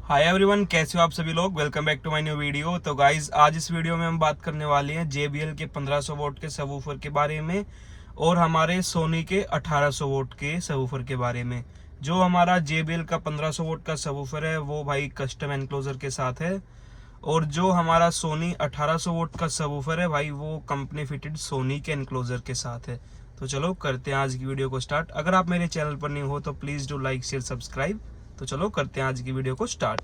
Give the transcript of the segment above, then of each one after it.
Hi everyone, कैसे हो आप सभी लोग। Welcome back to my new video. तो गाइज आज इस वीडियो में हम बात करने वाले हैं JBL के 1500 वोट के सबवूफर के बारे में और हमारे सोनी के 1800 वोट के सबवूफर के बारे में। जो हमारा JBL का 1500 वोट का सबवूफर है वो भाई कस्टम एनक्लोजर के साथ है, और जो हमारा सोनी 1800 वोट का सबवूफर है भाई वो कंपनी फिटेड सोनी के एनक्लोजर के साथ है। तो चलो करते हैं आज की वीडियो को स्टार्ट। अगर आप मेरे चैनल पर न्यू हो तो please do like share subscribe. तो चलो करते हैं आज की वीडियो को स्टार्ट।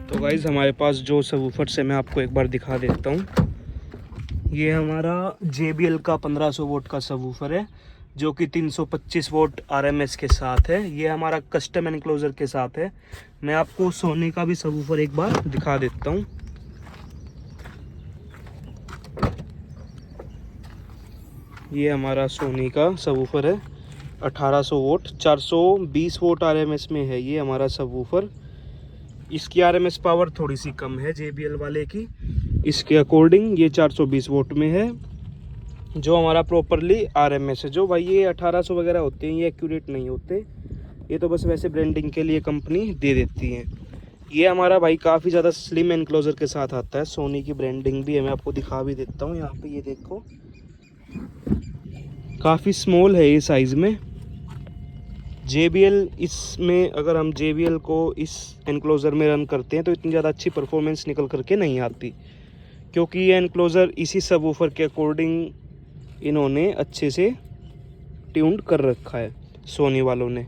तो गाइज हमारे पास जो सबवूफर्स है मैं आपको एक बार दिखा देता हूँ। ये हमारा JBL का 1500 वोट का सबवूफर है जो कि 325 वोट RMS के साथ है। ये हमारा कस्टम एनक्लोजर के साथ है। मैं आपको सोनी का भी सबवूफर एक बार दिखा देता हूँ। ये हमारा सोनी का सबवूफर है 1800 वोट, 420 वोट RMS में है ये हमारा सबवूफर। इसकी RMS पावर थोड़ी सी कम है JBL वाले की, इसके अकॉर्डिंग ये 420 वोट में है जो हमारा प्रॉपरली RMS है। जो भाई ये 1800 वगैरह होते हैं ये एक्यूरेट नहीं होते, ये तो बस वैसे ब्रांडिंग के लिए कंपनी दे देती है। ये हमारा भाई काफ़ी ज़्यादा स्लिम एनक्लोजर के साथ आता है, सोनी की ब्रांडिंग भी है। मैं आपको दिखा भी देता हूँ यहाँ पे, ये देखो काफ़ी स्मॉल है ये साइज़ में। JBL इसमें अगर हम JBL को इस एनक्लोज़र में रन करते हैं तो इतनी ज़्यादा अच्छी परफॉर्मेंस निकल करके नहीं आती, क्योंकि ये एनक्लोज़र इसी सबवूफर के अकॉर्डिंग इन्होंने अच्छे से ट्यून्ड कर रखा है सोनी वालों ने।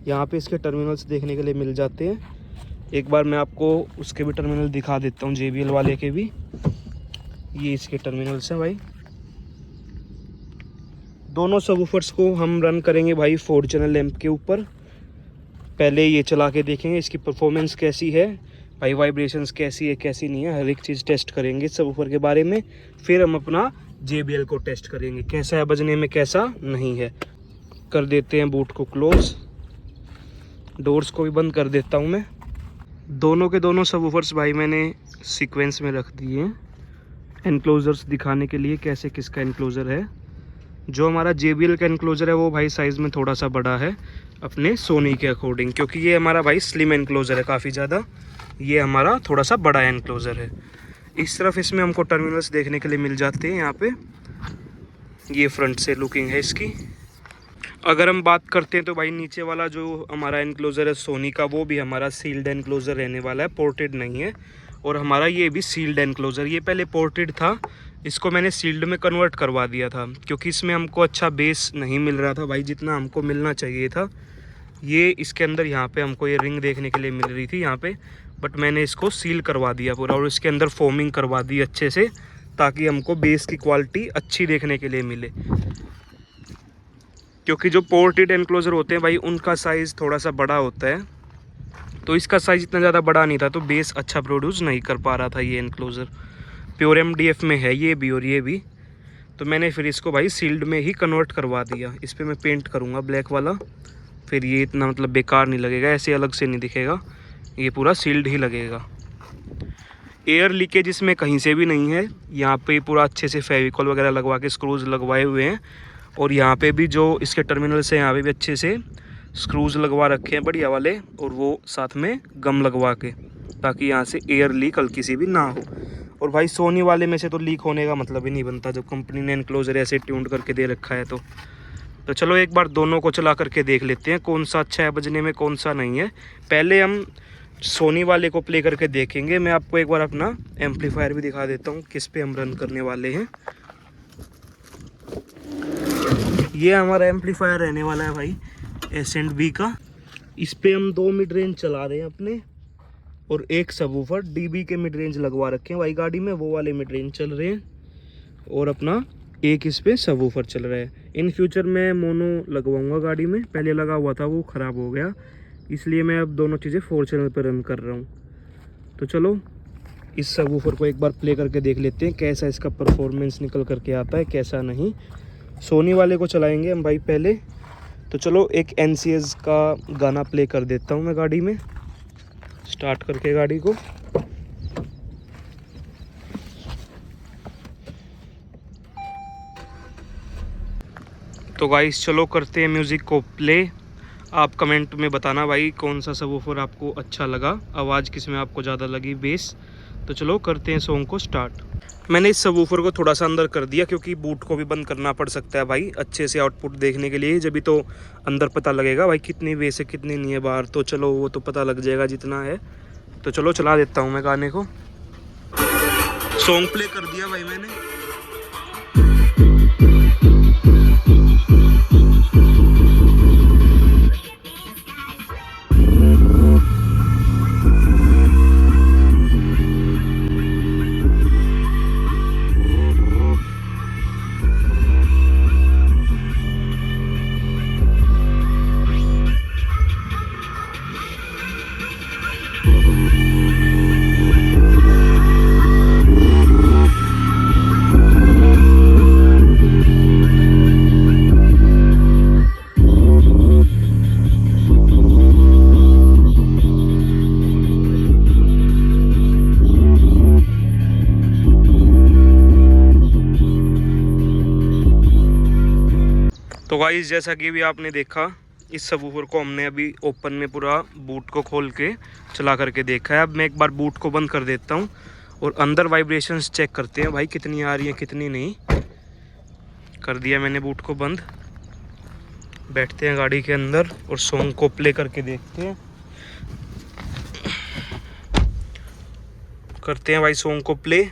यहाँ पे इसके टर्मिनल्स देखने के लिए मिल जाते हैं। एक बार मैं आपको उसके भी टर्मिनल दिखा देता हूँ, JBL वाले के भी। ये इसके टर्मिनल्स हैं भाई। दोनों सबवूफर्स को हम रन करेंगे भाई 4 चैनल लैंप के ऊपर। पहले ये चला के देखेंगे इसकी परफॉर्मेंस कैसी है भाई, वाइब्रेशंस कैसी है कैसी नहीं है, हर एक चीज़ टेस्ट करेंगे सबवूफर के बारे में। फिर हम अपना JBL को टेस्ट करेंगे कैसा है बजने में कैसा नहीं है। कर देते हैं बूट को क्लोज, डोर्स को भी बंद कर देता हूँ मैं। दोनों के दोनों सबवूफर्स भाई मैंने सीक्वेंस में रख दिए हैं एनक्लोजर्स दिखाने के लिए कैसे किसका एनक्लोजर है। जो हमारा JBL का एनक्लोजर है वो भाई साइज़ में थोड़ा सा बड़ा है अपने सोनी के अकॉर्डिंग, क्योंकि ये हमारा भाई स्लिम एनक्लोजर है काफ़ी ज़्यादा। ये हमारा थोड़ा सा बड़ा एनक्लोजर है। इस तरफ इसमें हमको टर्मिनल्स देखने के लिए मिल जाते हैं यहाँ पे। ये फ्रंट से लुकिंग है इसकी। अगर हम बात करते हैं तो भाई नीचे वाला जो हमारा एनक्लोजर है सोनी का वो भी हमारा सील्ड एनक्लोजर रहने वाला है, पोर्टेड नहीं है। और हमारा ये भी सील्ड एनक्लोजर, ये पहले पोर्टेड था, इसको मैंने सील्ड में कन्वर्ट करवा दिया था क्योंकि इसमें हमको अच्छा बेस नहीं मिल रहा था भाई जितना हमको मिलना चाहिए था। ये इसके अंदर यहाँ पे हमको ये रिंग देखने के लिए मिल रही थी यहाँ पे, बट मैंने इसको सील करवा दिया पूरा और इसके अंदर फोमिंग करवा दी अच्छे से, ताकि हमको बेस की क्वालिटी अच्छी देखने के लिए मिले। क्योंकि जो पोर्टेड एनक्लोजर होते हैं भाई उनका साइज़ थोड़ा सा बड़ा होता है, तो इसका साइज़ इतना ज़्यादा बड़ा नहीं था तो बेस अच्छा प्रोड्यूस नहीं कर पा रहा था ये एनक्लोजर। प्योर MDF में है ये भी और ये भी, तो मैंने फिर इसको भाई सील्ड में ही कन्वर्ट करवा दिया। इस पर मैं पेंट करूँगा ब्लैक वाला, फिर ये इतना मतलब बेकार नहीं लगेगा, ऐसे अलग से नहीं दिखेगा, ये पूरा सील्ड ही लगेगा। एयर लीकेज इसमें कहीं से भी नहीं है। यहाँ पे पूरा अच्छे से फेविकॉल वगैरह लगवा के स्क्रूज लगवाए हुए हैं, और यहाँ पे भी जो इसके टर्मिनल्स हैं यहाँ पे भी अच्छे से स्क्रूज लगवा रखे हैं बढ़िया वाले, और वो साथ में गम लगवा के, ताकि यहाँ से एयर लीक हल्की सी भी ना हो। और भाई सोनी वाले में से तो लीक होने का मतलब ही नहीं बनता जब कंपनी ने एनक्लोजर ऐसे ट्यून्ड करके दे रखा है। तो चलो एक बार दोनों को चला करके देख लेते हैं कौन सा अच्छा है बजने में कौन सा नहीं है। पहले हम सोनी वाले को प्ले करके देखेंगे। मैं आपको एक बार अपना एम्पलीफायर भी दिखा देता हूँ किस पे हम रन करने वाले हैं। ये हमारा एम्पलीफायर रहने वाला है भाई S&B का। इस पे हम 2 मिड रेंज चला रहे हैं अपने, और एक सबवूफर DB के मिड रेंज लगवा रखे हैं भाई गाड़ी में, वो वाले मिड रेंज चल रहे हैं, और अपना एक इस पे सबवूफर चल रहा है। इन फ्यूचर मैं मोनो लगवाऊंगा गाड़ी में, पहले लगा हुआ था वो ख़राब हो गया, इसलिए मैं अब दोनों चीज़ें 4 चैनल पर रन कर रहा हूँ। तो चलो इस सबवूफर को एक बार प्ले करके देख लेते हैं कैसा इसका परफॉर्मेंस निकल करके आता है, कैसा नहीं। सोनी वाले को चलाएंगे हम भाई पहले। तो चलो एक NCS का गाना प्ले कर देता हूँ मैं गाड़ी में, स्टार्ट करके गाड़ी को। तो गाइस चलो करते हैं म्यूज़िक को प्ले। आप कमेंट में बताना भाई कौन सा सबवूफर आपको अच्छा लगा, आवाज़ किस में आपको ज़्यादा लगी, बेस। तो चलो करते हैं सॉन्ग को स्टार्ट। मैंने इस सबवूफर को थोड़ा सा अंदर कर दिया क्योंकि बूट को भी बंद करना पड़ सकता है भाई अच्छे से आउटपुट देखने के लिए, जब भी तो अंदर पता लगेगा भाई कितनी बेस है कितनी नहीं है बाहर। तो चलो वो तो पता लग जाएगा जितना है। तो चलो चला देता हूँ मैं गाने को। सॉन्ग प्ले कर दिया भाई मैंने। तो गाइस जैसा कि भी आपने देखा, इस सबवूफर को हमने अभी ओपन में पूरा बूट को खोल के चला करके देखा है। अब मैं एक बार बूट को बंद कर देता हूँ और अंदर वाइब्रेशंस चेक करते हैं भाई कितनी आ रही हैं कितनी नहीं। कर दिया मैंने बूट को बंद। बैठते हैं गाड़ी के अंदर और सॉन्ग को प्ले करके देखते हैं। करते हैं भाई सॉन्ग को प्ले।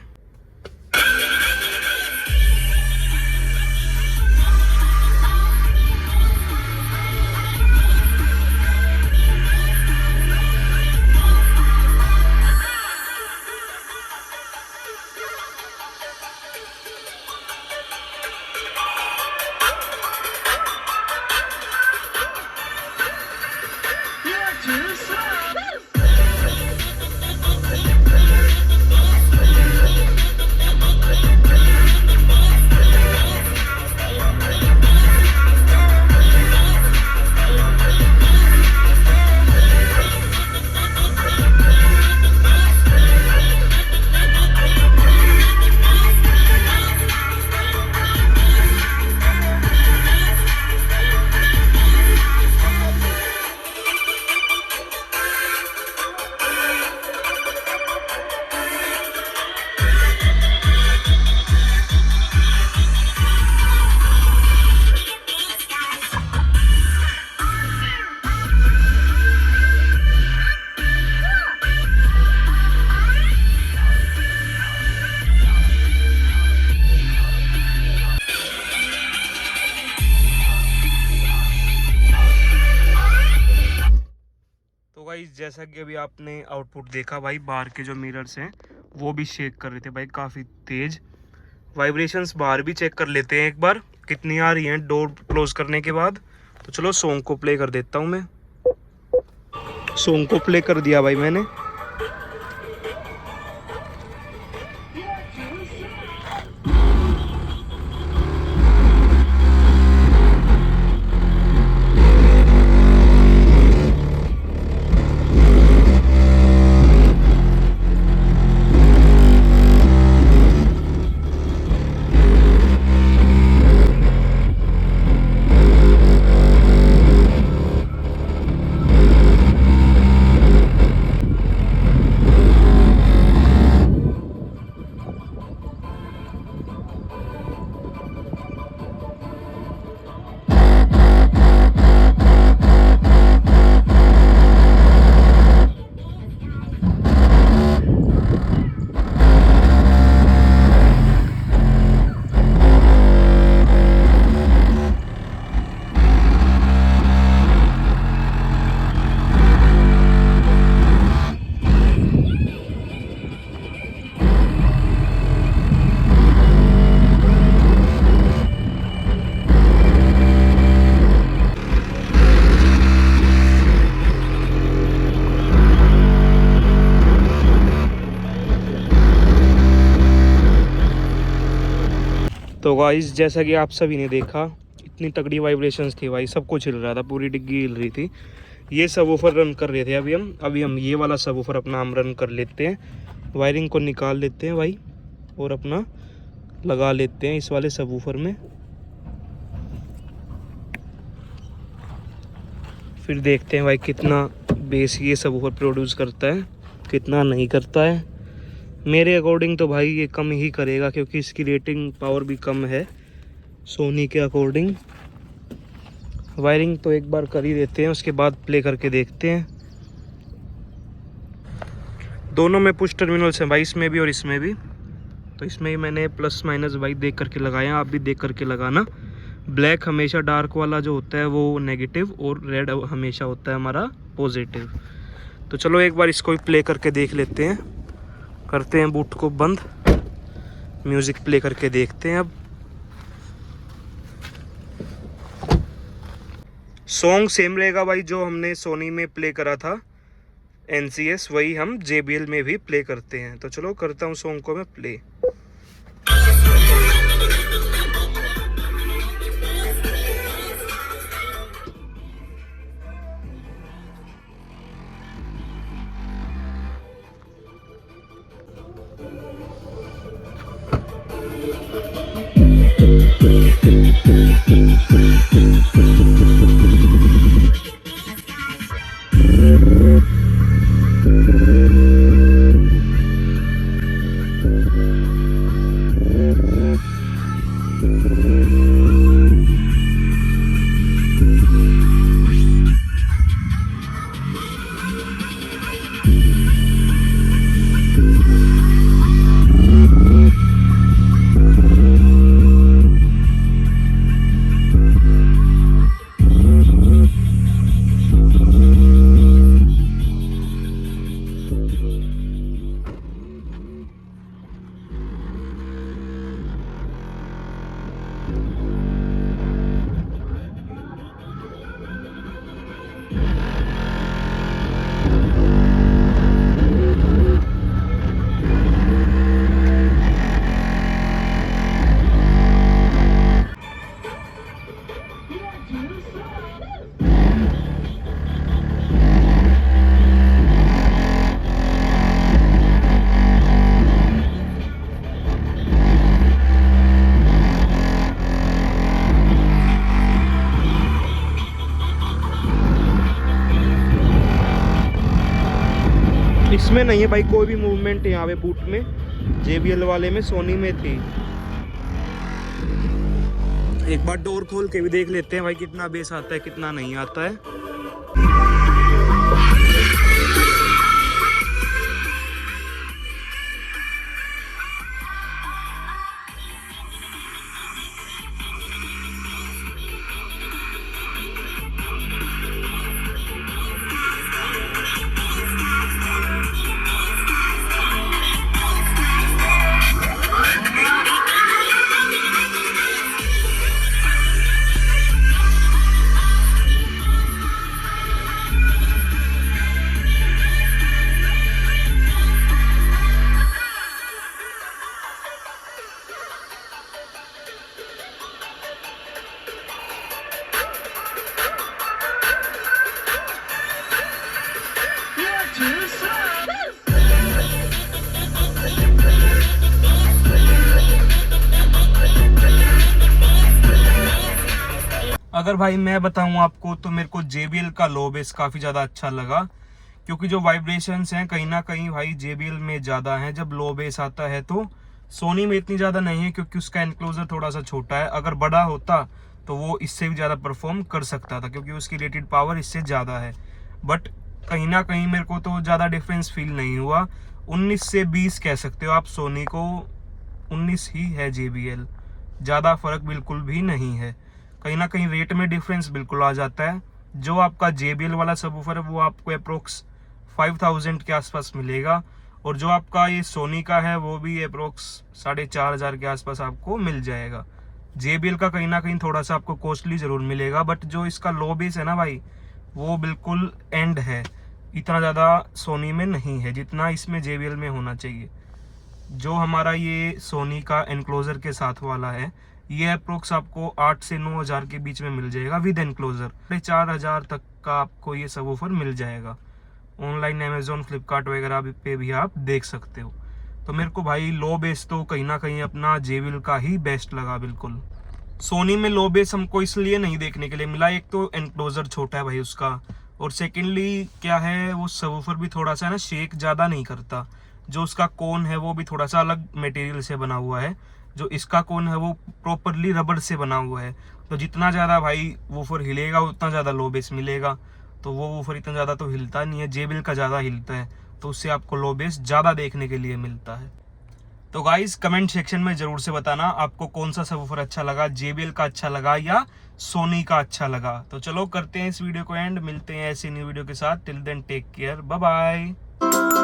गाइस जैसा कि अभी आपने आउटपुट देखा भाई, बाहर के जो मिरर्स हैं वो भी शेक कर रहे थे भाई काफ़ी तेज़। वाइब्रेशंस बाहर भी चेक कर लेते हैं एक बार कितनी आ रही हैं डोर क्लोज करने के बाद। तो चलो सॉन्ग को प्ले कर देता हूँ मैं। सॉन्ग को प्ले कर दिया भाई मैंने। तो गाइस जैसा कि आप सभी ने देखा, इतनी तगड़ी वाइब्रेशंस थी भाई, सब कुछ हिल रहा था, पूरी डिग्गी हिल रही थी। ये सबवूफर रन कर रहे थे अभी हम ये वाला सबवूफर अपना हम रन कर लेते हैं। वायरिंग को निकाल लेते हैं भाई और अपना लगा लेते हैं इस वाले सबवूफर में। फिर देखते हैं भाई कितना बेस ये सबवूफर प्रोड्यूस करता है, कितना नहीं करता है। मेरे अकॉर्डिंग तो भाई ये कम ही करेगा, क्योंकि इसकी रेटिंग पावर भी कम है सोनी के अकॉर्डिंग। वायरिंग तो एक बार कर ही देते हैं, उसके बाद प्ले करके देखते हैं। दोनों में पुश टर्मिनल्स हैं भाई, इसमें भी और इसमें भी। तो इसमें ही मैंने प्लस माइनस भाई देख करके लगाया, आप भी देख करके लगाना। ब्लैक हमेशा डार्क वाला जो होता है वो नेगेटिव और रेड हमेशा होता है हमारा पॉजिटिव। तो चलो एक बार इसको भी प्ले करके देख लेते हैं। करते हैं बूट को बंद, म्यूज़िक प्ले करके देखते हैं। अब सॉन्ग सेम रहेगा भाई, जो हमने सोनी में प्ले करा था NCS, वही हम JBL में भी प्ले करते हैं। तो चलो करता हूँ सॉन्ग को मैं प्ले। इसमें नहीं है भाई कोई भी मूवमेंट, यहाँ पे बूट में JBL वाले में, सोनी में थी। एक बार डोर खोल के भी देख लेते हैं भाई कितना बेस आता है कितना नहीं आता है। अगर भाई मैं बताऊं आपको तो मेरे को JBL का लो बेस काफ़ी ज़्यादा अच्छा लगा, क्योंकि जो वाइब्रेशंस हैं कहीं ना कहीं भाई JBL में ज़्यादा हैं जब लो बेस आता है। तो सोनी में इतनी ज़्यादा नहीं है, क्योंकि उसका एनक्लोजर थोड़ा सा छोटा है। अगर बड़ा होता तो वो इससे भी ज़्यादा परफॉर्म कर सकता था, क्योंकि उसकी रेटेड पावर इससे ज़्यादा है। बट कहीं ना कहीं मेरे को तो ज़्यादा डिफरेंस फील नहीं हुआ। 19 से 20 कह सकते हो आप, सोनी को 19 ही है JBL, ज़्यादा फ़र्क बिल्कुल भी नहीं है। कहीं ना कहीं रेट में डिफरेंस बिल्कुल आ जाता है। जो आपका JBL वाला सबवूफर है वो आपको अप्रोक्स 5000 के आसपास मिलेगा, और जो आपका ये सोनी का है वो भी अप्रोक्स 4500 के आसपास आपको मिल जाएगा। JBL का कहीं ना कहीं थोड़ा सा आपको कॉस्टली ज़रूर मिलेगा, बट जो इसका लो बेस है ना भाई वो बिल्कुल एंड है, इतना ज़्यादा सोनी में नहीं है जितना इसमें JBL में होना चाहिए। जो हमारा ये सोनी का एनक्लोजर के साथ वाला है ये अप्रोक्स आपको 8 से 9 हज़ार के बीच में मिल जाएगा विद एनक्लोजर। 4,000 तक का आपको ये सबवूफर मिल जाएगा। ऑनलाइन अमेजोन फ्लिपकार्ट वगैरह पे भी आप देख सकते हो। तो मेरे को भाई लो बेस तो कहीं ना कहीं अपना JBL का ही बेस्ट लगा बिल्कुल। सोनी में लो बेस हमको इसलिए नहीं देखने के लिए मिला, एक तो एनक्लोजर छोटा है भाई उसका, और सेकेंडली क्या है वो सबवूफर भी थोड़ा सा ना शेक ज़्यादा नहीं करता। जो उसका कोन है वो भी थोड़ा सा अलग मटेरियल से बना हुआ है, जो इसका कोन है वो प्रॉपरली रबड़ से बना हुआ है। तो जितना ज़्यादा भाई वूफर हिलेगा उतना ज़्यादा लो बेस मिलेगा। तो वो वूफर इतना ज़्यादा तो हिलता नहीं है, JBL का ज़्यादा हिलता है, तो उससे आपको लो बेस ज़्यादा देखने के लिए मिलता है। तो गाइस कमेंट सेक्शन में ज़रूर से बताना आपको कौन सा सबवूफर अच्छा लगा, JBL का अच्छा लगा या सोनी का अच्छा लगा। तो चलो करते हैं इस वीडियो को एंड, मिलते हैं ऐसी न्यू वीडियो के साथ। Till then take care, bye bye.